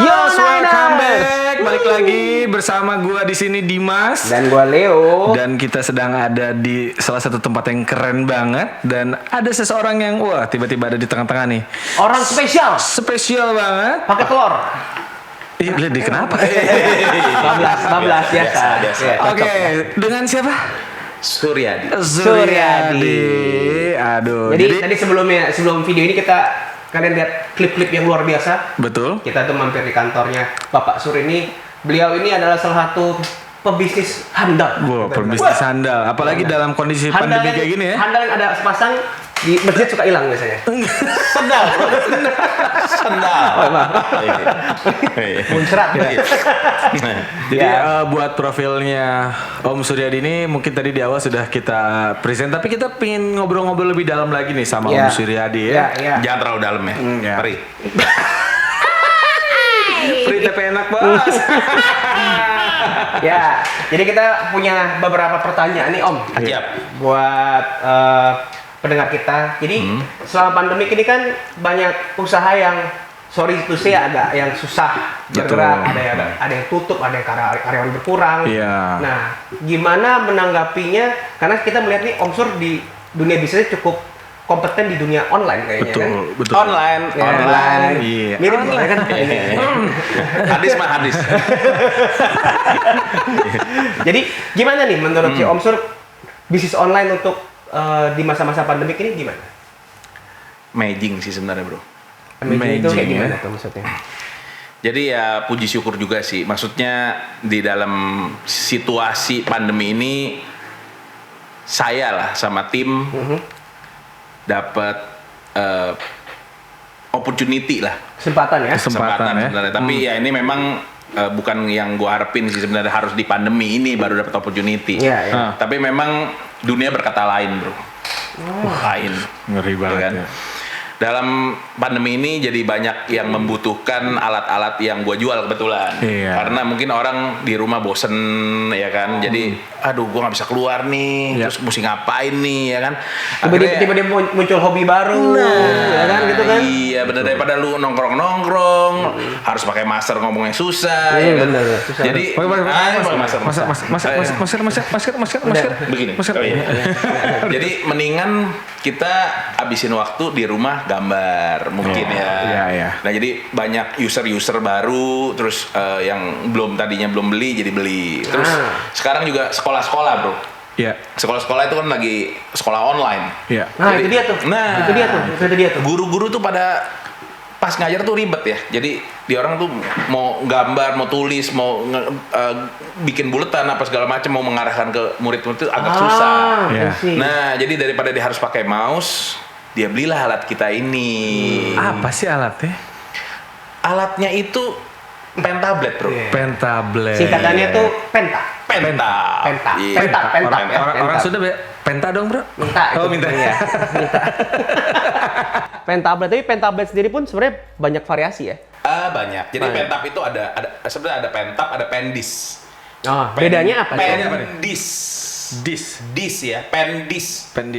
welcome back. Balik lagi bersama gua di sini Dimas dan gua Leo. Dan kita sedang ada di salah satu tempat yang keren banget dan ada seseorang yang tiba-tiba ada di tengah-tengah nih. Orang spesial. Spesial banget. Pakai telur. Ih, Lady kenapa? 15 biasa. Oke, dengan siapa? Suryadi. Aduh. Jadi tadi sebelum video ini kalian lihat klip-klip yang luar biasa. Betul. Kita tuh mampir di kantornya Bapak Sur ini. Beliau ini adalah salah satu pebisnis handal. Pebisnis handal. Apalagi dalam kondisi pandemi kayak gini ya. Handal yang ada sepasang di masjid suka hilang biasanya. Sendal. Muncrat ya. Jadi buat profilnya Om Suryadi ini mungkin tadi di awal sudah kita present, tapi kita pengen ngobrol-ngobrol lebih dalam lagi nih sama Om Suryadi ya. Jangan terlalu dalam ya. Mari. Free tapi enak banget. Ya, jadi kita punya beberapa pertanyaan nih Om. Siap. Buat pendengar kita. Jadi selama pandemi ini kan banyak usaha yang sorry to say agak yang susah bergerak, ada yang tutup, ada yang karyawan berkurang. Iya. Nah, gimana menanggapinya? Karena kita melihat nih Om Sur di dunia bisnisnya cukup kompeten di dunia online kayaknya. Betul. Online. Iya. Mirip online kan? Hadis. Jadi gimana nih menurut si Om Sur bisnis online untuk di masa-masa pandemi ini gimana? Amazing sih sebenarnya, Bro. Amazing itu kayak gimana tuh maksudnya? Jadi ya puji syukur juga sih. Maksudnya di dalam situasi pandemi ini saya lah sama tim dapat opportunity lah. Kesempatan ya? Kesempatan ya. sebenarnya. Tapi ya ini memang bukan yang gua harapin sih sebenarnya, harus di pandemi ini baru dapat opportunity. Iya. Tapi memang dunia berkata lain, Bro. Lain. Ngeri banget kan? ya. Dalam pandemi ini jadi banyak yang membutuhkan alat-alat yang gua jual kebetulan. Iya. Karena mungkin orang di rumah bosen ya kan. Jadi aduh gua nggak bisa keluar nih. Terus mesti ngapain nih ya kan. Tiba-tiba muncul hobi baru. Ya kan gitu kan. Iya benar, daripada lu nongkrong harus pakai masker ngomongnya susah ya kan. Bener, susah. Jadi masker begini. Jadi mendingan kita habisin waktu di rumah gambar mungkin ya. Iya. Nah jadi banyak user baru, terus yang tadinya belum beli jadi beli. Terus sekarang juga sekolah-sekolah, Bro. Iya. Sekolah-sekolah itu kan lagi sekolah online. Iya. Nah, itu dia tuh. Itu dia tuh. Guru-guru tuh pada pas ngajar tuh ribet ya. Jadi di orang tuh mau gambar, mau tulis, mau bikin buletan apa segala macam, mau mengarahkan ke murid-murid itu agak susah. Iya. Nah, jadi daripada dia harus pakai mouse, dia belilah alat kita ini. Apa sih alatnya? Alatnya itu pen tablet, Bro. Pen tablet. Singkatannya tuh Penta. Iya. Orang sudah penta dong, Bro. Minta. Ya. Pen tablet, tapi pen tablet sendiri pun sebenarnya banyak variasi ya. Banyak. Jadi pen tab itu ada sebenarnya ada pen tab, ada pen dis. Oh, bedanya apa? Pen dis. Dis ya, pen dis. Pen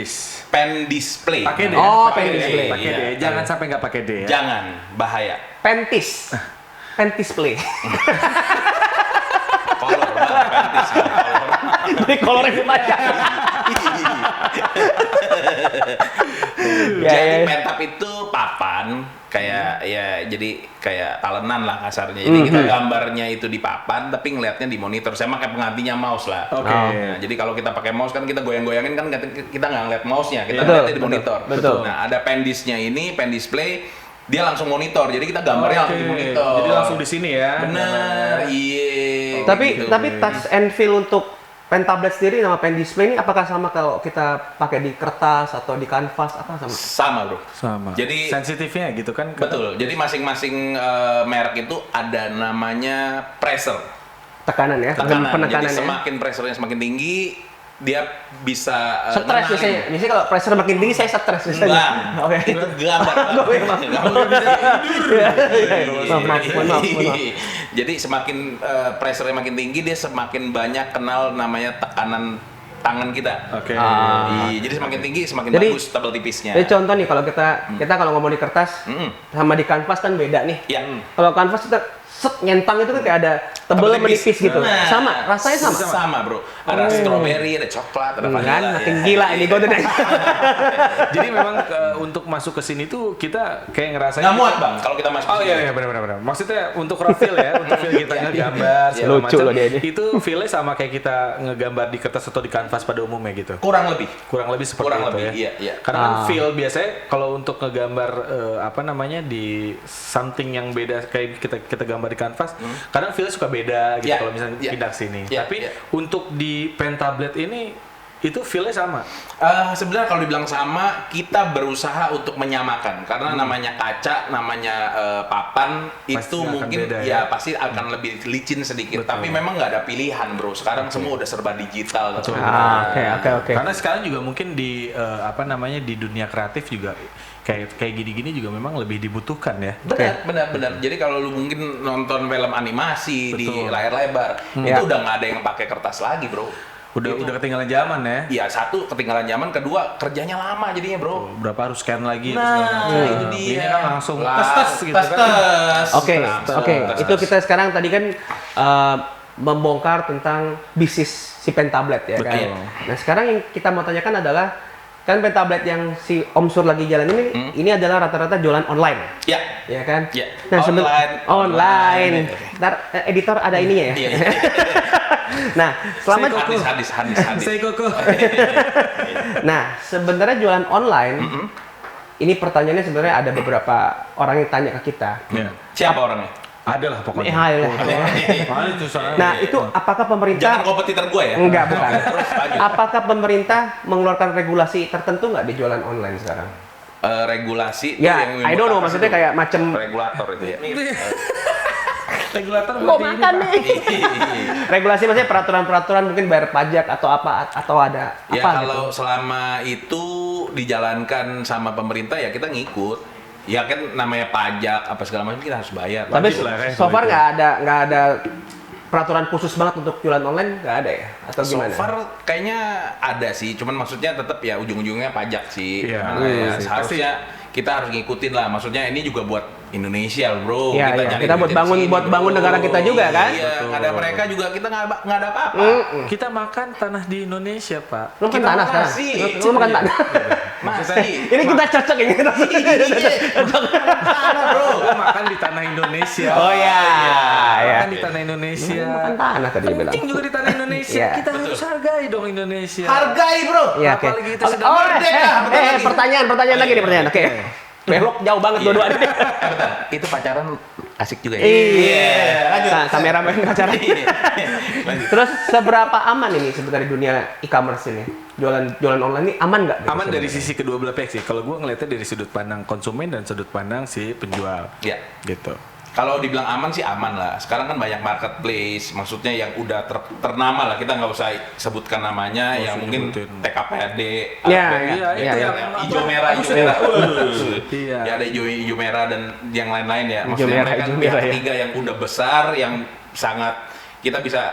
display. Pakai D. Oh, pen display. Pakai D. Jangan sampai nggak pakai D ya. Jangan, bahaya. Pentis. Pentis play. Kolor, pentis. Jadi kolornya dibaca. Jadi pen tab itu papan kayak jadi kayak talenan lah kasarnya. Jadi kita gambarnya itu di papan tapi ngelihatnya di monitor. Saya pakai penggantinya mouse lah. Oke. Nah, jadi kalau kita pakai mouse kan kita goyang-goyangin kan kita nggak ngeliat mouse-nya, kita Betul, ngeliatnya di monitor. betul. Nah, ada pen disc-nya ini, pen display, dia langsung monitor. Jadi kita gambarnya langsung di monitor. Jadi langsung di sini ya. Bener, iya. Tapi touch and feel untuk pen tablet sendiri sama pen display ini apakah sama kalau kita pakai di kertas atau di kanvas apa sama? Sama, Bro. Sama. Jadi sensitifnya gitu kan. betul. Jadi masing-masing merek itu ada namanya pressure. Tekanan ya, penekanan Jadi ya. semakin pressure-nya semakin tinggi, dia bisa Stres biasanya kalau pressure makin tinggi saya stres biasanya. Oke. Itu gambar. Maaf. Jadi semakin pressure-nya makin tinggi, dia semakin banyak kenal namanya tekanan tangan kita. Oke. Jadi semakin tinggi semakin Jadi, bagus tabel tipisnya. Jadi contoh nih kalau kita kalau ngomong di kertas sama di kanvas kan beda nih. Ya. Kalau kanvas kita nyentang itu kan kayak ada tebel menipis gitu. Nah, Sama, rasanya sama. Sama, Bro. Ada strawberry, ada coklat, ada vanilla. Kan makin gila ini gue udah. Jadi memang untuk masuk ke sini tuh kita kayak ngerasain Nggak muat, Bang, kalau kita masuk Oh sini. iya benar. Maksudnya untuk reveal ya, untuk feel kita ngegambar segala Lucu macam. loh dia ini. Itu feelnya sama kayak kita ngegambar di kertas atau di kanvas pada umumnya gitu. Kurang lebih. Kurang lebih seperti Kurang itu lebih, ya. iya. Karena kan feel biasanya kalau untuk ngegambar di something yang beda kayak kita gambar di kanvas, kadang feel suka beda gitu kalau misalnya pindah ke sini. Tapi untuk di pentablet ini itu feel-nya sama. Sebenarnya kalau dibilang sama, kita berusaha untuk menyamakan karena namanya kaca, namanya papan Pasti itu akan mungkin beda, ya pasti akan lebih licin sedikit. Betul. Tapi memang nggak ada pilihan, Bro. Sekarang semua udah serba digital. Betul. Oke. Karena sekarang juga mungkin di di dunia kreatif juga kayak gini-gini juga memang lebih dibutuhkan ya. Benar. Jadi kalau lu mungkin nonton film animasi di Betul. layar lebar, itu udah nggak ada yang pakai kertas lagi, Bro. Udah ketinggalan zaman ya. Ya satu ketinggalan zaman, kedua kerjanya lama jadinya, Bro. Berapa harus scan lagi Nah, itu dia. Ini kan langsung Tes gitu kan. Oke. Itu kita sekarang tadi kan membongkar tentang bisnis si pentablet ya kan. Betul. Nah sekarang yang kita mau tanyakan adalah kan pentablet yang si Om Sur lagi jalan ini adalah rata-rata jualan online. Ya. Ya kan? Ya. Nah, online. Oke. Ntar editor ada ininya ya. Iya. Nah, selama Hadis. Saya koko. nah, sebenarnya jualan online ini pertanyaannya sebenarnya ada beberapa orang yang tanya ke kita. Ya. Siapa orangnya? Ada lah pokoknya. Itu soalnya. Nah, itu apakah Jangan pemerintah kompetitor gue ya. Enggak, bukan. Terus lanjut. Apakah pemerintah mengeluarkan regulasi tertentu nggak di jualan online sekarang? Regulasi Ya, itu yang I don't know, membuat maksudnya apa kayak itu? macam regulator itu ya. Regulator mau berarti makan nih. Regulasi maksudnya peraturan-peraturan mungkin bayar pajak atau apa atau ada Ya apa kalau gitu. selama itu dijalankan sama pemerintah ya kita ngikut. Ya kan namanya pajak apa segala macam kita harus bayar. Tapi wajib lah, kayak so far gitu. nggak ada peraturan khusus banget untuk jualan online nggak ada ya atau So gimana? far kayaknya ada sih, cuman maksudnya tetap ya ujung-ujungnya pajak sih. Iya, Karena ya sih. seharusnya kita harus ngikutin lah. Maksudnya ini juga buat Indonesia, Bro. Iya, iya. nyari Kita buat duit bangun- di sini, buat bangun bro. negara kita juga, kan? Iya, nggak ada mereka juga kita nggak ada apa-apa. Kita makan tanah di Indonesia, Pak. Lu makan Kita tanah sekarang? makasih. Lu makan tanah? Masih. Ini kita cocok ini. Mana, Bro? Gua makan di tanah Indonesia. Oh iya, ya. Makan di tanah Indonesia. Makan tanah tadi dia bilang. Penting juga di tanah Indonesia. Iya. Kita harus hargai dong Indonesia. Hargai, Bro. Iya, oke. Apalagi kita sedang merdeka, bentar lagi. Pertanyaan lagi nih pertanyaan. Oke. Belok jauh banget dua-duanya. Itu pacaran asik juga ya. Iya. lanjut. Nah, kameramen pacaran. Lanjut. Terus seberapa aman ini sebenarnya dunia e-commerce ini? Jualan online ini aman nggak? Aman dari sisi kedua belah pihak sih. Kalau gue ngeliatnya dari sudut pandang konsumen dan sudut pandang si penjual. Ya. Gitu. Kalau dibilang aman sih aman lah. Sekarang kan banyak marketplace, maksudnya yang udah ternama lah. Kita nggak usah sebutkan namanya, Nggak yang usah mungkin nyebutin. TKPAD, Ya, iya, itu yang hijau merah, Iya. Ya ada hijau merah dan yang lain-lain ya. Hijau Maksudnya merah, mereka hijau pihak merah, ya. ketiga yang udah besar, yang sangat kita bisa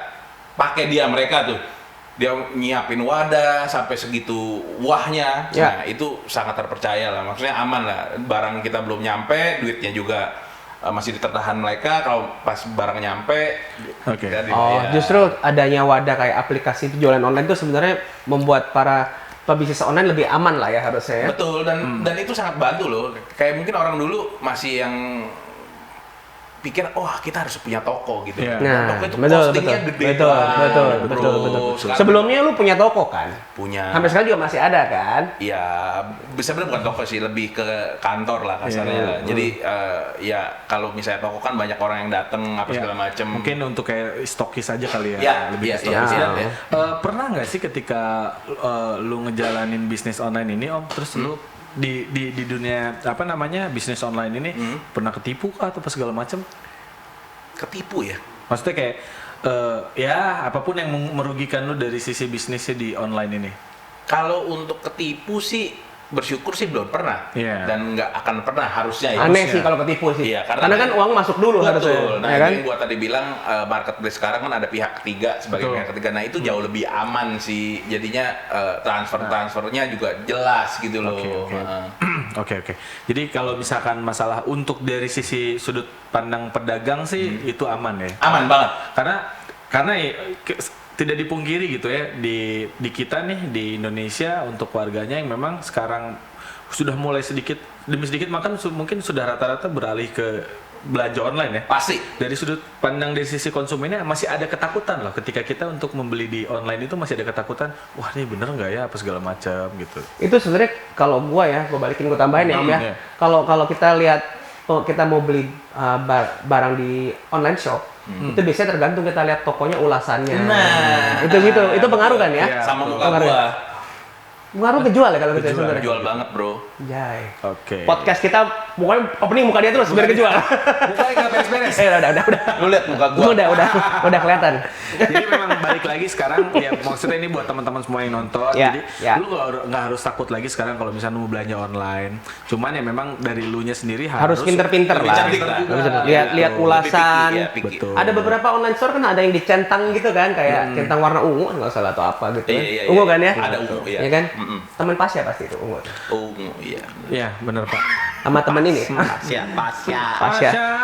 pakai dia mereka tuh. Dia nyiapin wadah sampai segitu wahnya, Ya. nah itu sangat terpercaya lah. Maksudnya aman lah. Barang kita belum nyampe, duitnya juga masih ditertahan mereka. Kalau pas barang nyampe, Oke. kita Oh, dibayar. justru adanya wadah kayak aplikasi jualan online itu sebenarnya membuat para pebisnis online lebih aman lah ya harusnya ya. Betul, dan itu sangat bantu loh. Kayak mungkin orang dulu masih yang pikir, wah kita harus punya toko gitu. Iya. Nah, Toko itu betul, postingnya betul. gede Betul, banget, betul, bro. betul. Sekarang Sebelumnya lu punya toko kan? punya. Sampai sekarang juga masih ada kan? Ya, sebenarnya bukan toko sih, lebih ke kantor lah kasarnya. Iya. lah. Jadi ya kalau misalnya toko kan banyak orang yang dateng apa Iya. segala macem. Mungkin untuk kayak stokis aja kali ya. Iya, lebih iya, ke stokis. iya, Dan, iya. pernah nggak sih ketika lu ngejalanin bisnis online ini, Om, terus lu di dunia apa namanya bisnis online ini pernah ketipu kah atau apa segala macam? Ketipu ya. Maksudnya kayak ya apapun yang merugikan lu dari sisi bisnisnya di online ini. Kalau untuk ketipu sih bersyukur sih belum pernah. Iya. Dan nggak akan pernah harusnya ya. Aneh sih kalau ketipu sih. Iya, karena kan uang masuk dulu harusnya. Betul. Nah, ya kan? ini yang gua tadi bilang marketplace sekarang kan ada pihak ketiga sebagai Betul. pihak ketiga. Nah, itu jauh lebih aman sih. Jadinya transfernya juga jelas gitu loh. Oke. Oke. Jadi kalau misalkan masalah untuk dari sisi sudut pandang pedagang sih itu aman ya. Aman banget. Karena tidak dipungkiri gitu ya di kita nih di Indonesia untuk warganya yang memang sekarang sudah mulai sedikit demi sedikit makan mungkin sudah rata-rata beralih ke belanja online ya. Pasti. Dari sudut pandang dari sisi konsumennya masih ada ketakutan loh ketika kita untuk membeli di online itu masih ada ketakutan. Wah ini bener nggak ya apa segala macam gitu. Itu sebenarnya kalau gua balikin gua tambahin ya Om ya. Iya. Kalau kita lihat kita mau beli barang di online shop, itu biasanya tergantung kita lihat tokonya ulasannya. Nah, itu pengaruh kan ya? Iya. Sama muka Pengaruh. gua. Pengaruh kejual ya kalau kita sebenarnya. Jual banget, Bro. Jai. Oke. Podcast kita pokoknya opening muka dia terus biar kejual. Mukanya nggak beres-beres. Udah. Lu lihat muka gua. Udah kelihatan. Jadi memang balik lagi sekarang ya maksudnya ini buat teman-teman semua yang nonton. Ya, Jadi ya. lu nggak harus takut lagi sekarang kalau misalnya lu mau belanja online. Cuman ya memang dari lu nya sendiri Harus pinter-pinter lebih lah. cerdik lah. Lihat ulasan. Pikir. Betul. Ada beberapa online store kan ada yang dicentang gitu kan, kayak centang warna ungu nggak salah atau apa gitu. Iya. Ungu kan ya? Ada ungu, iya. Iya kan? Mm-mm. Temen Pasya pasti itu ungu. Ungu, iya. Iya, benar Pak. Sama temen ini. Siapa?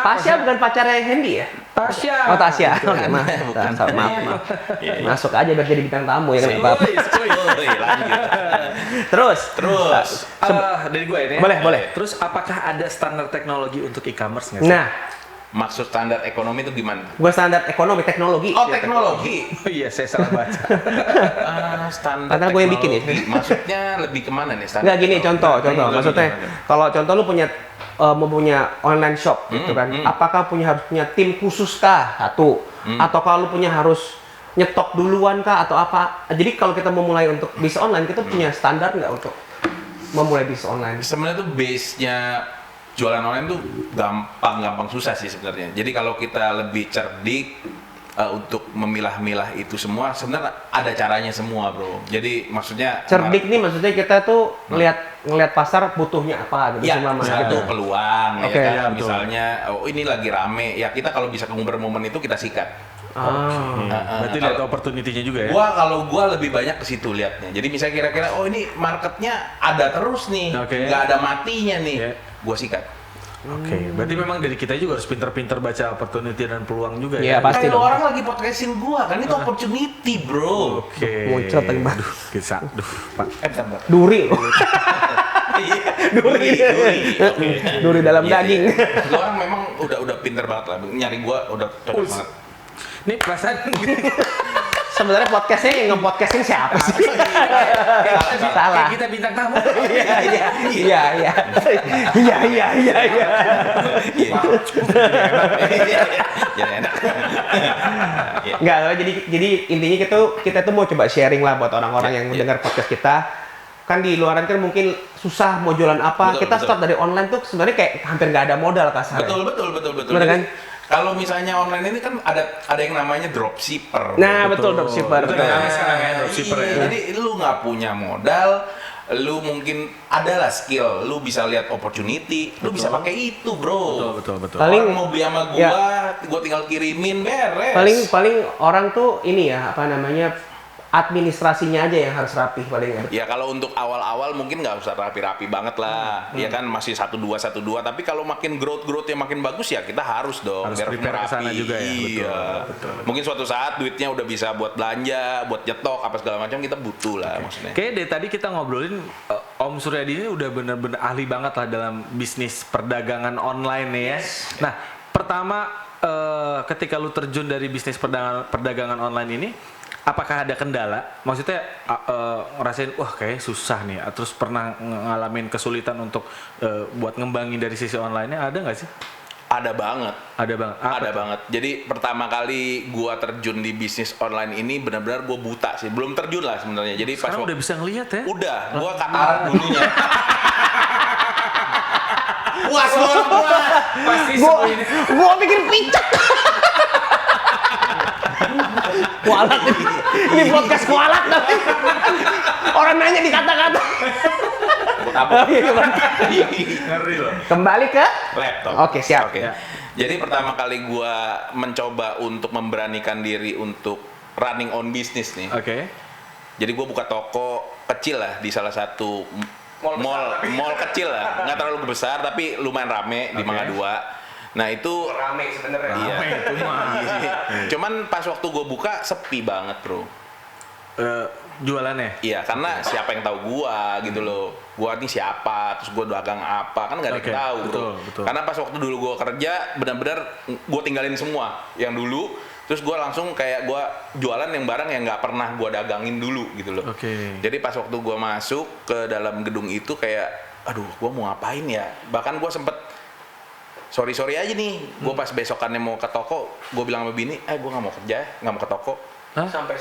Pasya bukan pacarnya Hendy ya? Tasya. Oh Tasya. Oke, maaf. Bukan. Maaf. Iya. Masuk aja biar jadi bintang tamu ya kan nggak apa-apa. Lanjut. Terus. Dari gue ini. Boleh. Terus apakah ada standar teknologi untuk e-commerce nggak sih? Nah, Maksud standar ekonomi itu gimana? gua standar ekonomi teknologi. Oh, teknologi. Oh iya, saya salah baca. Standar Padahal gue yang bikin ya. teknologi. Maksudnya lebih kemana nih standar? Enggak gini, contoh. Gimana? Maksudnya kalau contoh lu mempunyai online shop gitu kan. Apakah harus punya tim khusus kah? Satu. Atau kalau lu harus nyetok duluan kah atau apa? Jadi kalau kita memulai untuk bisnis online, kita punya standar nggak untuk memulai bisnis online? Sebenarnya tuh base-nya jualan online tuh gampang susah sih sebenarnya. Jadi kalau kita lebih cerdik untuk memilah-milah itu semua, sebenarnya ada caranya semua, Bro. Jadi maksudnya Cerdik nih maksudnya kita tuh ngelihat pasar butuhnya apa gitu ya, selama satu gitu. peluang Oke, ya kan. ya, betul. Misalnya ini lagi rame, ya kita kalau bisa keumbar momen itu kita sikat. Berarti lihat opportunity-nya juga ya. Kalau gua lebih banyak ke situ liatnya. Jadi misalnya kira-kira ini marketnya ada terus nih, Oke. nggak ada matinya nih, Ya. gua sikat. Oke, berarti memang dari kita juga harus pinter-pinter baca opportunity dan peluang juga Iya, ya. pasti Kalau dong. orang lagi podcastin gua kan itu opportunity, Bro. Oke. Muncrat lagi, Bang. Aduh, Pak. Bentar. Duri loh. Duri. Duri dalam Iya, daging. iya. Lu orang memang udah pinter banget lah. Nyari gua udah cocok banget. Ini perasaan Sebenarnya podcastnya yang nge-podcastin siapa sih? Salah. kayak kita bintang tamu. Iya. Jadi enak. Iya. Enggak, jadi intinya kita tuh mau coba sharing lah buat orang-orang yang mendengar podcast kita. Kan di luaran kan mungkin susah mau jualan apa. Betul, kita betul. start dari online tuh sebenarnya kayak hampir nggak ada modal kasarnya. Betul. Bener kan? Kalau misalnya online ini kan ada yang namanya dropshipper. Nah, betul dropshipper. Betul. Betul. Sekarang ya, dropshipper ya. Jadi lu nggak punya modal, lu mungkin adalah skill, lu bisa lihat opportunity, lu bisa pakai itu, Bro. Betul. Paling- Orang mau beli sama gua tinggal kirimin beres. Paling orang tuh ini ya, apa namanya? Administrasinya aja yang harus rapih paling ya. Ya kalau untuk awal-awal mungkin nggak usah rapi-rapi banget lah, ya kan masih 1-2. Tapi kalau makin growth-nya makin bagus ya kita harus dong Harus biar prepare rapi. kesana juga ya, Iya. betul. Mungkin suatu saat duitnya udah bisa buat belanja, buat nyetok apa segala macam kita butuh lah maksudnya. Kayaknya dari tadi kita ngobrolin Om Suryadi ini udah bener-bener ahli banget lah dalam bisnis perdagangan online nih ya. Nah, pertama ketika lu terjun dari bisnis perdagangan online ini, apakah ada kendala? Maksudnya ngerasain wah kayak susah nih, terus pernah ngalamin kesulitan untuk buat ngembangin dari sisi online-nya, ada nggak sih? Ada banget. Ada bang. Ada banget. Jadi pertama kali gua terjun di bisnis online ini benar-benar gua buta sih. Belum terjun lah sebenarnya. Jadi Sekarang udah bisa ngelihat ya? Udah, gua katarak dulunya. Puas gua. Pasti Gua pikir picek. Kualat ini podcast kualat tapi orang nanya di kata-kata. ngeri loh. Kembali ke Laptop. Oke, siap. Oke. Jadi pertama kali gua mencoba untuk memberanikan diri untuk running on bisnis nih. Oke. Jadi gua buka toko kecil lah di salah satu mall kecil lah, nggak terlalu besar tapi lumayan rame di Mangga 2. Nah itu rame sebenarnya. Iya. Itu mah. Cuman pas waktu gue buka sepi banget bro. Jualannya? Iya, karena siapa yang tahu gua gitu loh. Gua ini siapa, terus gua dagang apa, kan nggak ada yang tahu bro. Betul. Karena pas waktu dulu gua kerja, benar-benar gua tinggalin semua yang dulu. Terus gua langsung kayak gua jualan yang barang yang nggak pernah gua dagangin dulu gitu loh. Jadi pas waktu gua masuk ke dalam gedung itu kayak, aduh, gua mau ngapain ya? Bahkan gua sempet sorry aja nih. Gua pas besokannya mau ke toko, gua bilang sama bini, gua nggak mau kerja, nggak mau ke toko. Hah? Sampai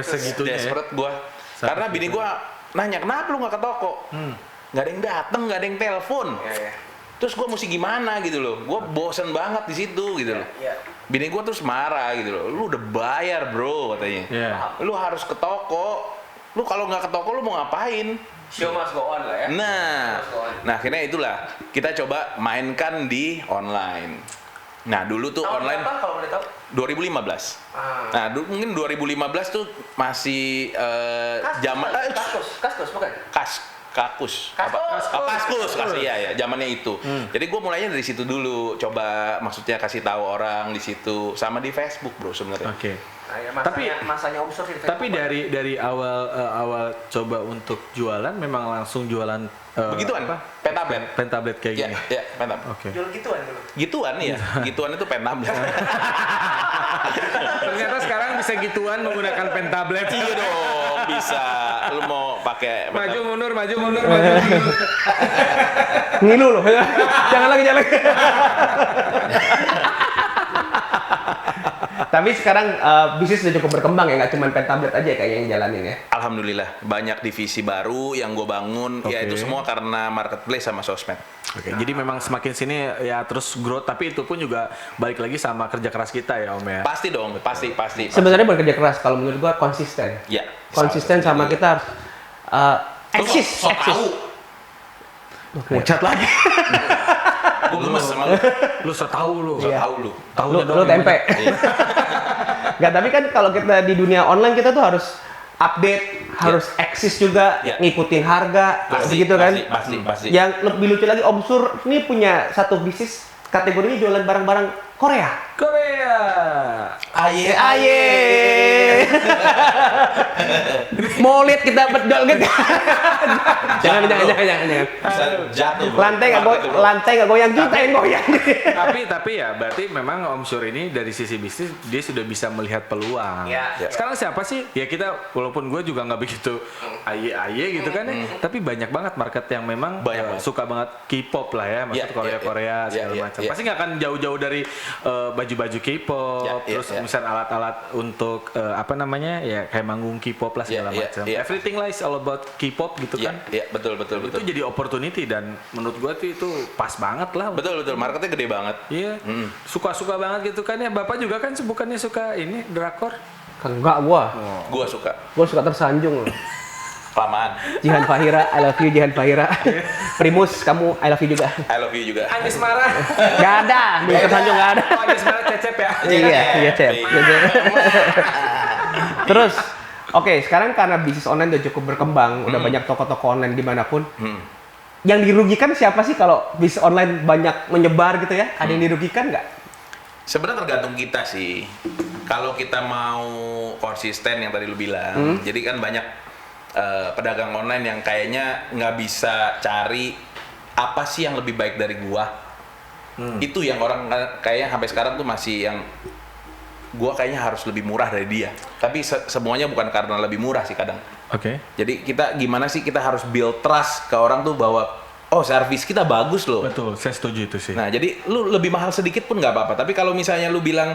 segitunya ya? Desperate gua. Karena bini gua nanya, kenapa lu nggak ke toko? Nggak ada yang dateng, nggak ada yang telepon. Iya. Terus gua mesti gimana gitu loh. Gua bosen banget di situ gitu loh. Iya. Bini gua terus marah gitu loh. Lu udah bayar bro katanya. Iya. Lu harus ke toko. Lu kalau nggak ke toko lu mau ngapain? Show must go on lah ya. Nah akhirnya itulah kita coba mainkan di online. Nah dulu tuh Tahun online berapa kalau boleh tahu? 2015. Nah mungkin 2015 tuh masih zaman Kaskus bukan? Kakus. Kaskus. Ya, zamannya itu. Jadi gue mulainya dari situ dulu, coba maksudnya kasih tahu orang di situ, sama di Facebook bro sebenarnya. Oke. Nah, ya, Tapi masanya Om Sur di Facebook. Tapi dari awal coba untuk jualan memang langsung jualan begituan apa? pentablet kayak gini. Iya, pentablet. Oke. Jual gituan dulu. Gituan ya. Gituan itu pentablet. Ternyata sekarang bisa gituan menggunakan pentablet. Iya dong, bisa. Lu mau pakai maju mundur. Ngilu loh. Jangan lagi. Tapi sekarang bisnis udah cukup berkembang ya, nggak cuma pentablet aja kayak yang jalanin ya. Alhamdulillah banyak divisi baru yang gue bangun. Ya itu semua karena marketplace sama sosmed. Oke, jadi memang semakin sini ya terus growth, tapi itu pun juga balik lagi sama kerja keras kita ya Om ya. Pasti dong, pasti. Sebenarnya bukan kerja keras, kalau menurut gua konsisten. Ya. Konsisten sama kita harus eksis. Ngucat lagi. Gue gemes sama lu. Lu tahu lu. Lu tempe. Nggak, tapi kan kalau kita di dunia online kita tuh harus update, harus eksis juga, ngikutin harga, begitu kan? Pasti. Yang lebih lucu lagi, Om Sur ini punya satu bisnis kategorinya jualan barang-barang Korea. Aye. Mau lihat kita bedol gitu. Jangan. Bisa jatuh. Lantai nggak goyang, kita yang goyang. tapi ya berarti memang Om Sur ini dari sisi bisnis dia sudah bisa melihat peluang. Ya. Sekarang siapa sih? Ya kita walaupun gue juga nggak begitu aye gitu kan ya, tapi banyak banget market yang memang suka banget K-pop lah ya, maksud Korea segala macam. Pasti nggak akan jauh-jauh dari baju-baju K-pop, terus misalnya alat-alat untuk apa namanya ya kayak manggung K-pop lah segala macam. Everything lah is all about K-pop gitu kan. Iya, betul. Itu jadi opportunity dan menurut gua tuh itu pas banget lah. Betul, marketnya gede banget. Iya. Suka banget gitu kan ya. Bapak juga kan bukannya suka ini drakor? Enggak, gua suka. Gua suka tersanjung loh. Kelamaan. Jihan Fahira, I love you Jihan Fahira. Primus, kamu I love you juga. I love you juga. Agnes marah. Gak ada, di tersanjung gak ada. Oh, Agnes marah cecep ya? Iya, Cep. Terus, oke, sekarang karena bisnis online udah cukup berkembang, udah banyak toko-toko online dimanapun. Yang dirugikan siapa sih kalau bisnis online banyak menyebar gitu ya? Ada yang dirugikan nggak? Sebenarnya tergantung kita sih. Kalau kita mau konsisten yang tadi lu bilang, jadi kan banyak pedagang online yang kayaknya nggak bisa cari apa sih yang lebih baik dari gua. Itu yang orang kayaknya sampai sekarang tuh masih yang gua kayaknya harus lebih murah dari dia. Tapi semuanya bukan karena lebih murah sih kadang. Oke. Jadi kita gimana sih kita harus build trust ke orang tuh bahwa servis kita bagus loh. Betul, saya setuju itu sih. Nah, jadi lu lebih mahal sedikit pun nggak apa-apa. Tapi kalau misalnya lu bilang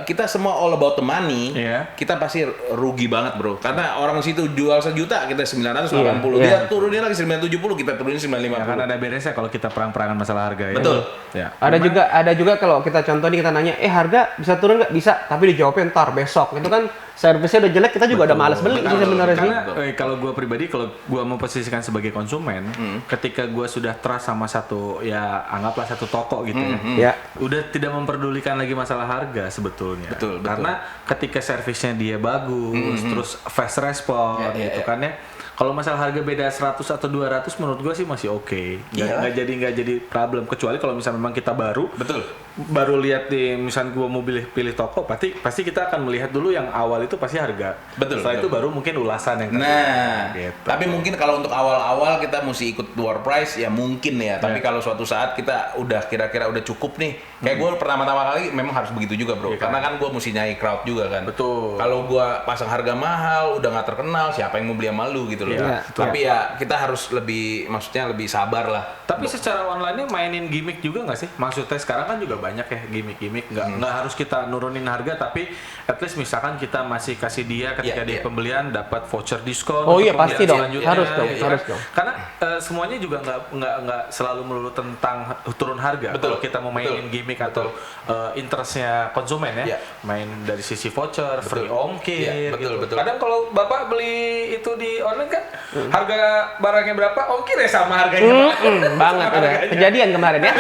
kita semua all about the money, kita pasti rugi banget bro. Karena orang situ jual 1 juta, kita 980, dia turunin lagi 970, kita turunin 950. Ya, kan ada beresnya kalau kita perang-perangan masalah harga. Betul. Ya. Ada juga kalau kita contoh nih kita nanya, harga bisa turun nggak? Bisa, tapi dijawabnya ntar besok. Itu kan servisnya udah jelek, kita juga udah malas beli sih sebenarnya sih. Karena kalau gue pribadi, kalau gue memposisikan sebagai konsumen, ketika gue sudah trust sama satu, ya anggaplah satu toko gitu udah tidak memperdulikan lagi masalah harga sebetulnya. Betul. Karena ketika servisnya dia bagus, terus fast respon gitu kan ya, Kalau masalah harga beda 100 atau 200 menurut gua sih masih oke. Nggak jadi problem, kecuali kalau misalnya memang kita baru lihat di misalnya gua mau pilih toko, pasti kita akan melihat dulu yang awal itu pasti harga. Setelah itu baru mungkin ulasan yang gitu. Tapi mungkin kalau untuk awal-awal kita mesti ikut door price ya mungkin ya. Tapi kalau suatu saat kita udah kira-kira udah cukup nih, kayak gua pertama-tama kali memang harus begitu juga, bro. Karena kan gua mesti nyari crowd juga kan. Betul. Kalau gua pasang harga mahal, udah nggak terkenal, siapa yang mau beli sama lu gitu loh. Tapi ya kita harus lebih sabar lah. Tapi secara online-nya mainin gimmick juga nggak sih? Maksudnya sekarang kan juga banyak ya gimmick-gimmick. Nggak harus kita nurunin harga, tapi at least misalkan kita masih kasih dia ketika dia pembelian dapat voucher diskon. Oh iya pasti dong, harus dong. Karena semuanya juga nggak selalu melulu tentang turun harga. Kalau kita mau mainin gimmick atau interestnya konsumen ya, main dari sisi voucher, free ongkir. Betul. Kadang kalau bapak beli itu di online kan harga barangnya berapa, ongkir ya sama harganya banget udah kejadian kemarin ya.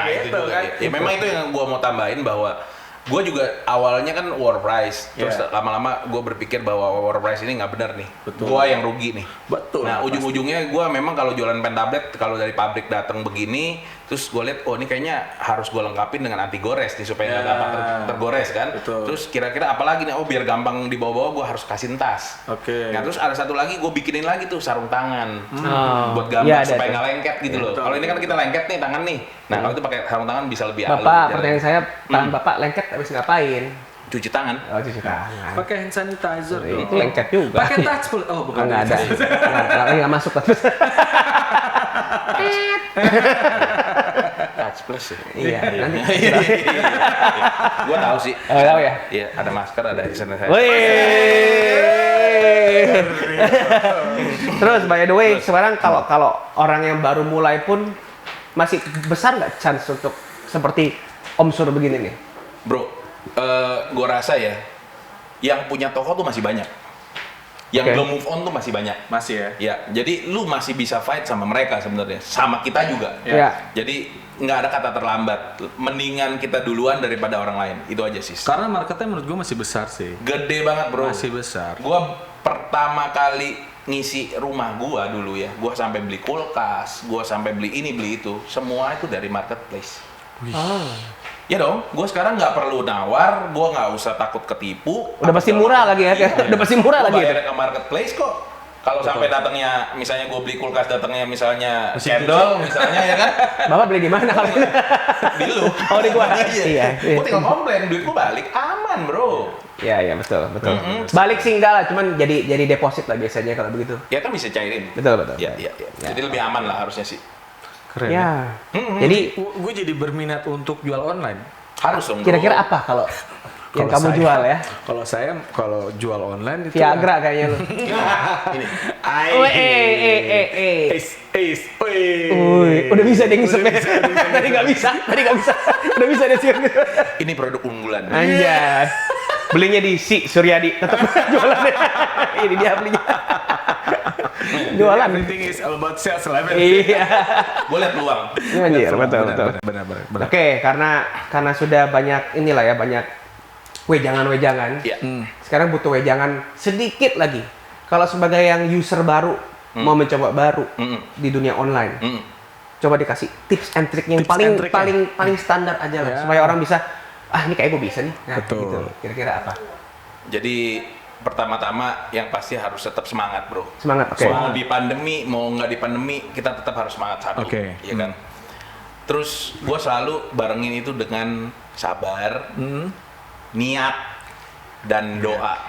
Gitu kan. Ya memang itu yang gua mau tambahin bahwa gue juga awalnya kan war price, terus lama-lama gue berpikir bahwa war price ini nggak benar nih, gue yang rugi nih. Betul. Nah ujung-ujungnya gue memang kalau jualan pen tablet, kalau dari pabrik datang begini, terus gue lihat ini kayaknya harus gue lengkapin dengan anti gores nih supaya nggak gampang tergores kan. Betul. Terus kira-kira apa lagi nih? Biar gampang dibawa-bawa gue harus kasih tas. Nah terus ada satu lagi gue bikinin lagi tuh sarung tangan buat gambar supaya nggak lengket gitu loh. Kalau ini kan kita lengket nih tangan nih. Nah kalau itu pakai sarung tangan bisa lebih halus. Bapak, pertanyaan saya, tangan bapak lengket habis ngapain? Cuci tangan. Oh, cuci tangan. Pakai hand sanitizer. Itu lengket juga. Pakai touch pulse. Oh, bukan. Nggak ada. Nggak masuk. Touch plus ya. Iya, nanti. Gua tahu sih. Oh, tahu ya? Iya, ada masker, ada sanitizer. Terus by the way, sekarang kalau orang yang baru mulai pun masih besar nggak chance untuk seperti Om Sur begini nih? Bro, gue rasa ya, yang punya toko tuh masih banyak. Yang belum move on tuh masih banyak. Masih ya? Ya, jadi lu masih bisa fight sama mereka sebenarnya. Sama kita juga. Ya. Jadi nggak ada kata terlambat. Mendingan kita duluan daripada orang lain. Itu aja sih. Karena marketnya menurut gue masih besar sih. Gede banget bro. Masih besar. Gue pertama kali ngisi rumah gua dulu ya, gua sampai beli kulkas, gua sampai beli ini beli itu, semua itu dari marketplace. Ya dong, gua sekarang nggak perlu nawar, gua nggak usah takut ketipu. Udah pasti murah lagi ya, udah pasti murah lagi. Bayar ke marketplace kok. Kalau sampai datangnya, misalnya gue beli kulkas datangnya misalnya cendol, misalnya ya kan? Bapak beli di mana kalau ini? Di lu. Oh di gua. Iya. Gue tinggal komplain, duit gue balik, aman bro. Iya betul. Balik sih enggak lah, cuman jadi deposit lah biasanya kalau begitu. Ya kan bisa cairin. Betul. Iya. Jadi lebih aman lah harusnya sih. Keren. Ya. Jadi gue jadi berminat untuk jual online. Harus dong. Kira-kira apa kalau yang kamu jual ya? Kalau jual online itu Viagra kayaknya lu. Ini. Udah bisa deh ngisep. Tadi nggak bisa. Udah bisa deh sih. Ini produk unggulan. Anjay. Belinya di Suryadi, tetap jualan. Ini dia belinya. Jualan. Everything is all about sales lah. Iya. Gue liat peluang. Anjir, betul. Benar. Oke, karena sudah banyak inilah ya, banyak wejangan. Iya. Sekarang butuh wejangan sedikit lagi. Kalau sebagai yang user baru mau mencoba baru di dunia online, coba dikasih tips and trick yang paling standar aja lah, supaya orang bisa ini kayak gue bisa nih. Nah, betul. Gitu. Kira-kira apa? Jadi pertama-tama yang pasti harus tetap semangat bro. Semangat. Oke. Mau di pandemi, mau nggak di pandemi, kita tetap harus semangat satu. Oke. Iya kan. Terus gue selalu barengin itu dengan sabar, niat dan doa.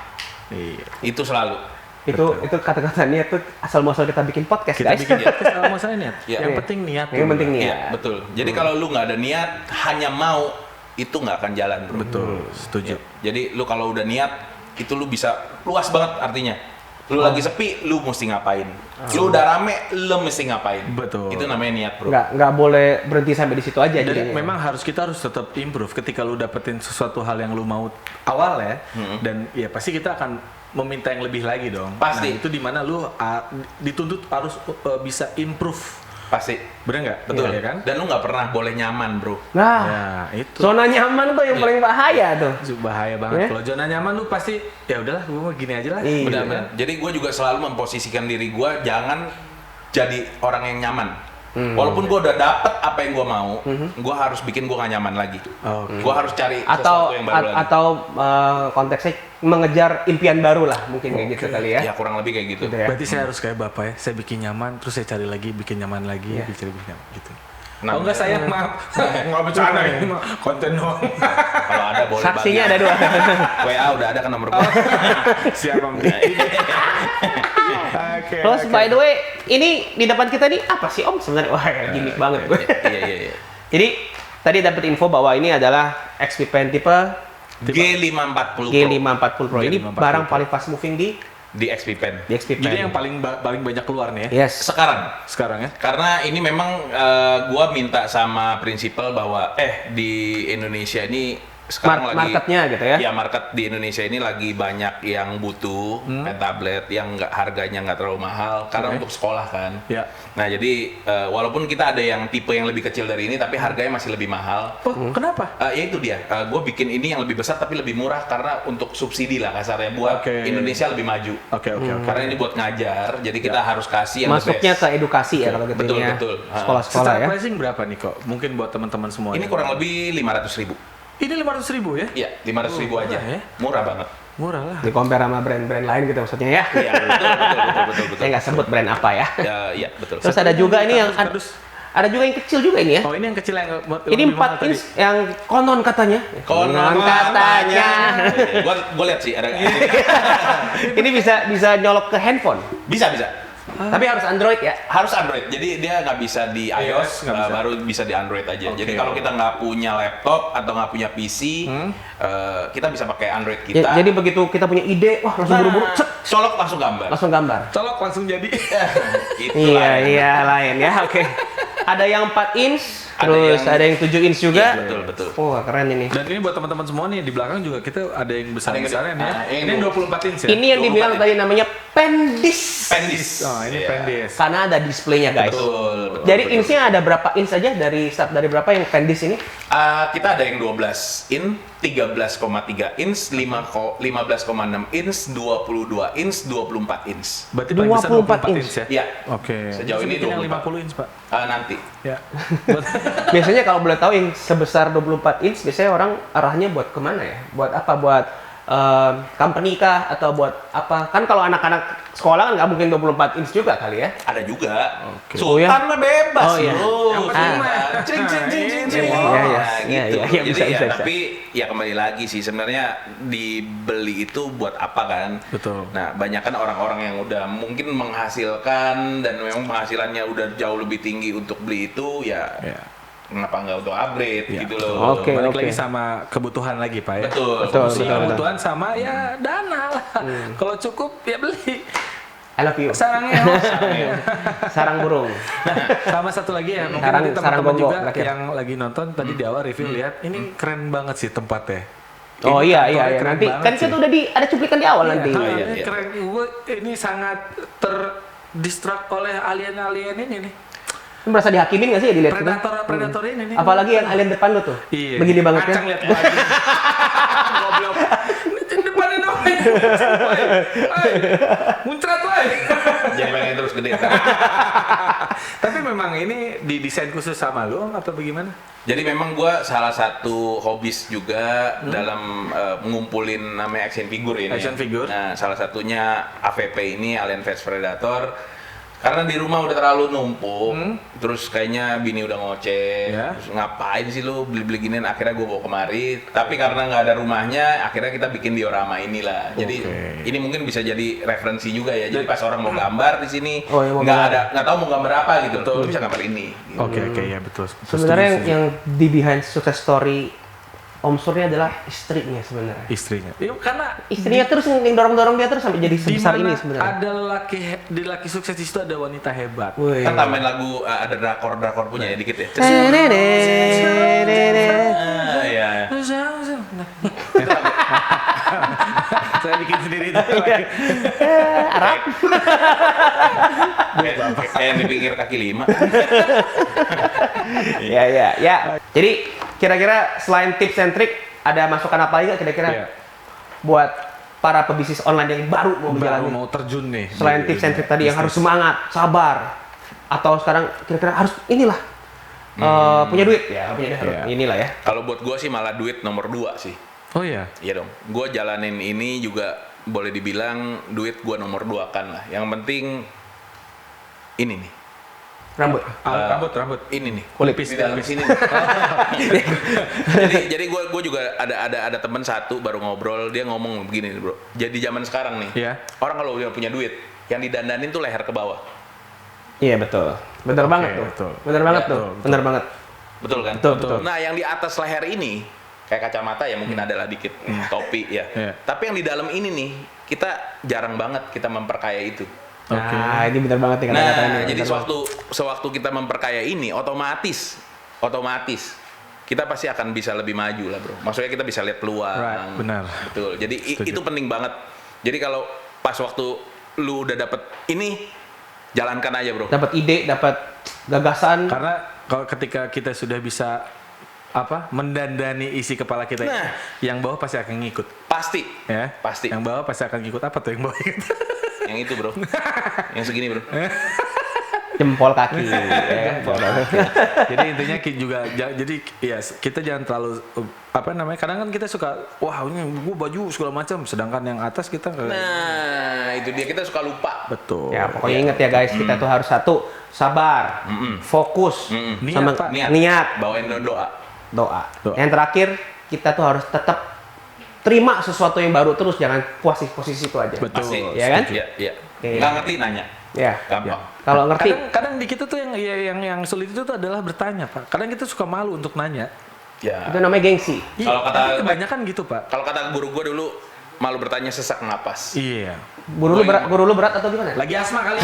Iya. Itu selalu. Itu kata-kata niat tuh asal muasal kita bikin podcast, Kita guys. bikin podcast kalau mau saya niat. Iya. Yang penting niat. Yang penting niat. Iya, betul. Jadi kalau lu nggak ada niat, hanya mau, itu nggak akan jalan bro. Betul, setuju. Ya. Jadi lu kalau udah niat, itu lu bisa luas banget artinya. Lu lagi sepi, lu mesti ngapain? Lu udah rame, lu mesti ngapain? Betul. Itu namanya niat bro. Nggak boleh berhenti sampai di situ aja. Dan jadinya. memang kita harus tetap improve ketika lu dapetin sesuatu hal yang lu mau awal ya. Dan ya pasti kita akan meminta yang lebih lagi dong. Pasti. Nah, itu dimana lu dituntut harus bisa improve Pasti. Bener nggak? Betul ya kan? Dan lu nggak pernah boleh nyaman, bro. Nah, Ya, itu. zona nyaman tuh yang paling bahaya tuh. Itu bahaya banget. Ya. Kalau zona nyaman lu pasti ya udahlah gue mau gini aja lah. Iya. Benar-benar. Jadi gue juga selalu memposisikan diri gue jangan jadi orang yang nyaman. Walaupun gue udah dapet apa yang gue mau, gue harus bikin gue gak nyaman lagi. Gue harus cari Atau sesuatu yang baru lagi. atau konteksnya mengejar impian baru lah, mungkin kayak gitu kali ya. Ya kurang lebih kayak gitu. Gitu ya. Berarti saya harus kayak bapak ya. Saya bikin nyaman, terus saya cari lagi, bikin nyaman lagi, bikin nyaman gitu. Nah, Oh enggak saya maaf. Enggak bercanda ini mah konten doang. Kalau ada boleh Saksinya bagi. ada 2. WA udah ada kan nomor gue. Siap Om. Oke. Terus by the way, ini di depan kita nih apa sih Om sebenarnya? Wah, gimmick banget gue. Iya. Jadi tadi dapat info bahwa ini adalah XP Pen tipe G540 Pro G540 Pro. Ini G540 barang Pro. paling fast moving di di XP Pen. XP Pen. Jadi yang paling banyak keluar nih ya. Yes. Sekarang Ya. karena ini memang gua minta sama prinsipal bahwa di Indonesia ini sekarang lagi Marketnya gitu ya. Ya market di Indonesia ini lagi banyak yang butuh pen tablet yang harganya nggak terlalu mahal karena untuk sekolah kan. Ya. Nah jadi walaupun kita ada yang tipe yang lebih kecil dari ini tapi harganya masih lebih mahal. Oh, kenapa? Ya itu dia. Gue bikin ini yang lebih besar tapi lebih murah karena untuk subsidi lah kasarnya buat Oke. Indonesia lebih maju. Oke. Karena ini buat ngajar, jadi kita harus kasih yang the Masuknya best. ke edukasi ya kalau gitu Betul, ya. betul. Sekolah-sekolah Secara ya. pricing berapa nih kok? Mungkin buat teman-teman semua. Ini kurang lebih 500.000. Ini 500.000 ya? Iya, 500.000 aja. murah ya? Murah banget. Murah lah. Di compare sama brand-brand lain gitu maksudnya ya. Iya, betul. Saya nggak sebut brand apa ya. Iya, betul. Terus ada juga ini yang kardus. ada juga yang kecil juga ini ya. Oh, ini yang kecil yang Ini 4 inch yang konon katanya. Konon katanya. Gua lihat sih ada. Ini bisa nyolok ke handphone. Bisa. Tapi harus Android ya. Harus Android. Jadi dia nggak bisa di iOS, nggak bisa. baru bisa di Android aja. Oke. Jadi kalau kita nggak punya laptop atau nggak punya PC, kita bisa pakai Android kita. Jadi begitu kita punya ide, wah langsung buru-buru cet, colok langsung gambar. langsung gambar. Colok langsung jadi. Itulah yang- Iya, lain ya. Oke. Ada yang 4 inch, Ada terus yang- ada yang 7 inch juga. Iya, betul. Wah, keren ini. Dan ini buat teman-teman semua nih di belakang juga kita ada yang besar-besaran Ada ya. yang gede. Ini 24 inch ya. Ini yang 24 dibilang inch. tadi namanya pendis. Pendis. Oh, ini Iya. pendis. Karena ada displaynya guys. Betul. Jadi inchnya ada berapa inch saja dari start dari berapa yang pendis ini? Kita ada yang 12 in, 13,3 inch, 15,6 inch, 22 inch, 24 inch. Berarti paling besar 24 24 inch ya. Iya. Oke. Sejauh ini Bikin yang 24. 50 inch, Pak. Nanti. Ya. Biasanya kalau boleh tahu yang sebesar 24 inch biasanya orang arahnya buat kemana ya? Buat apa? Buat company kah atau buat apa? Kan kalau anak-anak sekolah kan nggak mungkin 24 inch juga kali ya? Ada juga. Oke. Oh, ya? Sultan mah bebas. Oh, iya. Yang penting mah. Cing. Iya, iya. Nah, Iya, gitu. iya, Jadi bisa. tapi ya kembali lagi sih sebenarnya dibeli itu buat apa kan? Betul. Nah, banyak kan orang-orang yang udah mungkin menghasilkan dan memang penghasilannya udah jauh lebih tinggi untuk beli itu ya. Ya. Kenapa nggak untuk upgrade Ya. gitu loh. Oke. Balik lagi sama kebutuhan lagi, Pak ya. Betul. Betul. Kebutuhan sama ya dana lah. Kalau cukup ya beli. I love you. Sarangnya. Sarang burung. Sama satu lagi ya, mungkin Sarang- nanti sarang teman-teman bonggok, juga terakhir. yang lagi nonton tadi di awal review lihat ini keren banget sih tempatnya. Oh Ini iya kantornya iya keren nanti banget kan sih. itu udah ada cuplikan di awal nanti. Iya, iya, ini iya. keren. Ini sangat terdistract oleh alien-alien ini nih. Lu merasa dihakimin nggak sih ya dilihat gitu? Predator ini nih. Apalagi yang alien depan lu tuh. Iya. Begini banget kan? Acang lihat gua lagi. Goblok. Ini depannya dong. Muncrat woy. Jadi pengen terus gede. Tapi memang ini didesain khusus sama lo atau bagaimana? Jadi memang gue salah satu hobis juga dalam ngumpulin namanya action figure ini. Action figure. Nah, salah satunya AVP ini Alien vs Predator. Karena di rumah udah terlalu numpuk, terus kayaknya bini udah ngoceh, Ya. terus ngapain sih lu beli-beli ginian, akhirnya gue bawa kemari. Tapi karena nggak ada rumahnya, akhirnya kita bikin diorama inilah. Jadi Oke. ini mungkin bisa jadi referensi juga ya. Jadi pas orang mau gambar di sini, Oh, iya, mau nggak gambar. ada, nggak tahu mau gambar apa gitu, Betul. lu bisa gambar ini. Gitu. Oke ya betul. Sebenarnya Setuju. yang di behind success story Om Surya adalah istrinya sebenarnya. Istrinya. Iya, karena Istrinya terus yang dorong-dorong dia terus sampai jadi di sebesar mana ini sebenarnya. ada laki sukses itu ada wanita hebat. Wih. Kan tambahin lagu ada drakor punya ya dikit ya. Nenek. Iya. Saya bikin sendiri itu. Arab. Kayak yang dipikir kaki 5. Ya. Jadi kira-kira selain tips and trick ada masukan apa lagi nggak kira-kira Iya. buat para pebisnis online yang baru mau Baru menjalani? mau terjun nih. Selain tips and trick tadi yang harus semangat, sabar, atau sekarang kira-kira harus inilah punya duit ya, punya duit harus Iya. inilah ya. Kalau buat gua sih malah duit nomor 2 sih. Oh iya. Iya dong. Gua jalanin ini juga boleh dibilang duit gua nomor 2 kan lah. Yang penting ini nih. Rambut. Rambut. Ini nih. Kulit. Di dalam sini. jadi gua juga ada teman satu baru ngobrol, dia ngomong begini nih, Bro. Jadi zaman sekarang nih. Iya. Orang kalau udah punya duit, yang didandanin tuh leher ke bawah. Iya betul. Bener banget tuh. betul. Bener banget Ya, tuh. betul. Bener banget. Betul kan? Betul. Nah, yang di atas leher ini kayak kacamata ya mungkin adalah dikit topi ya. Iya. Tapi yang di dalam ini nih, kita jarang banget kita memperkaya itu. Nah, ini bener banget nih kata-katanya. Nah, jadi Bener banget. sewaktu kita memperkaya ini, otomatis kita pasti akan bisa lebih maju lah, Bro. Maksudnya kita bisa lihat peluang. Right, benar. Betul. Jadi Setuju. itu penting banget. Jadi kalau pas waktu lu udah dapet ini, jalankan aja, Bro. Dapat ide, dapat gagasan. Karena kalau ketika kita sudah bisa mendandani isi kepala kita, Nah. yang bawah pasti akan ngikut. Pasti. Ya, Pasti. Yang bawah pasti akan ngikut. Apa tuh yang bawah ikut? Yang itu, Bro. Yang segini, Bro. Jempol kaki. ya. Jadi intinya jadi ya kita jangan terlalu kadang kan kita suka wah ini gue baju segala macam, sedangkan yang atas kita Nah, itu dia, kita suka lupa. betul. Ya pokoknya inget ya guys, kita tuh harus satu, sabar, fokus, Niat, sama Pak. niat, Bawain doa. doa. Doa. Yang terakhir, kita tuh harus tetap terima sesuatu yang baru terus, jangan puas di posisi itu aja. Betul. Pasti. Ya kan? Iya. Oke. Nggak ngerti nanya. Ya. Gampang. Kalau ngerti, Kadang di kita tuh yang sulit itu tuh adalah bertanya, Pak. Kadang kita suka malu untuk nanya. Ya. itu namanya gengsi. Kalau Iya, kata- tapi kebanyakan gitu, Pak. Kalau kata guru gua dulu, malu bertanya sesak napas. Iya. Guru lu berat atau gimana? Lagi asma kali.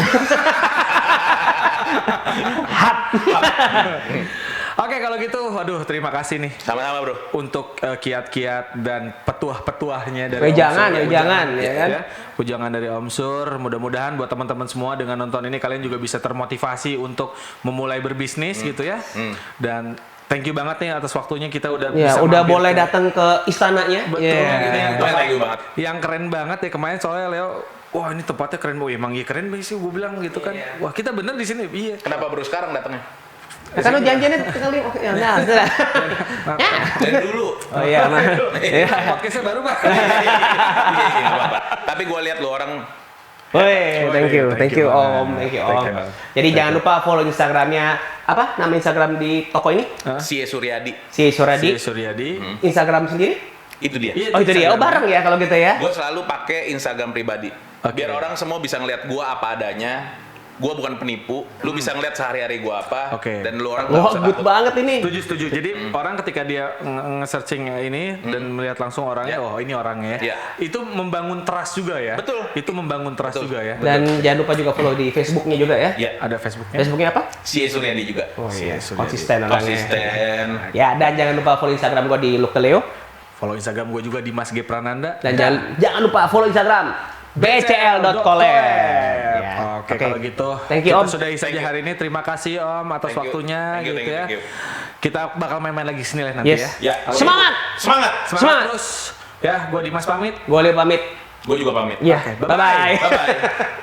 Oke, kalau gitu, waduh, terima kasih nih Sama-sama, Bro. untuk kiat-kiat dan petuah-petuahnya dari Wejangan, Om Sur. wejangan, ya kan? Wejangan dari Om Sur. Mudah-mudahan buat teman-teman semua dengan nonton ini kalian juga bisa termotivasi untuk memulai berbisnis gitu ya. Dan thank you banget nih atas waktunya, kita udah Ya, bisa udah mampir boleh ke- datang ke istananya. Betul. Ya. Thank you banget. Yang keren banget ya kemarin soalnya Leo, wah ini tempatnya keren, emang iya keren sih gue bilang gitu kan. Wah kita bener di sini, iya. Kenapa baru sekarang datangnya? Kan lu janjiannya sekali, oke, ya udah, sudah. Dari dulu. Oh iya, nah. Ya. Podcastnya baru Pak. Iya, nggak apa-apa. Tapi gua lihat lu orang Woi, thank you Thank you banget. Om, thank you Thank Om. you banget. Jadi jangan lupa follow Instagramnya, apa nama Instagram di toko ini? Sie Suryadi. Si Suradi. Si Suryadi. Instagram sendiri? Itu dia. Iya, Oh itu dia, oh Instagram. bareng ya kalau gitu ya. Gue selalu pakai Instagram pribadi. Oke. Biar orang semua bisa ngeliat gua apa adanya. Gua bukan penipu. Lu bisa ngeliat sehari-hari gua apa. Oke. Dan lu orang nggak Wah, usah good takut. banget ini. Setuju. Jadi orang ketika dia nge-searching ini dan melihat langsung orangnya, Ya. oh ini orangnya. Ya. Itu membangun trust juga ya. Betul. Itu membangun trust Betul. juga ya. Dan jangan lupa juga follow di Facebooknya juga ya. Ya. Ada Facebooknya. Facebooknya apa? Sie Suryadi juga. Oh iya, Suryadi. konsisten orangnya. Konsisten. Ya, dan jangan lupa follow Instagram gua di Look Leo. Follow Instagram gue juga di Mas G Prananda. Dan jangan lupa follow Instagram bcl.collab. Ya. Oke, kalau gitu Thank you, kita Om. sudahi saja Thank you. hari ini. Terima kasih Om atas Thank you. waktunya Thank you, gitu thank you, ya. thank you. Kita bakal main-main lagi sini lah nanti Yes. ya. Ya. Semangat. Semangat. Semangat terus. Ya, gue Dimas pamit. Gua Leo pamit. Gue juga pamit. Ya, Oke, bye-bye. Bye-bye.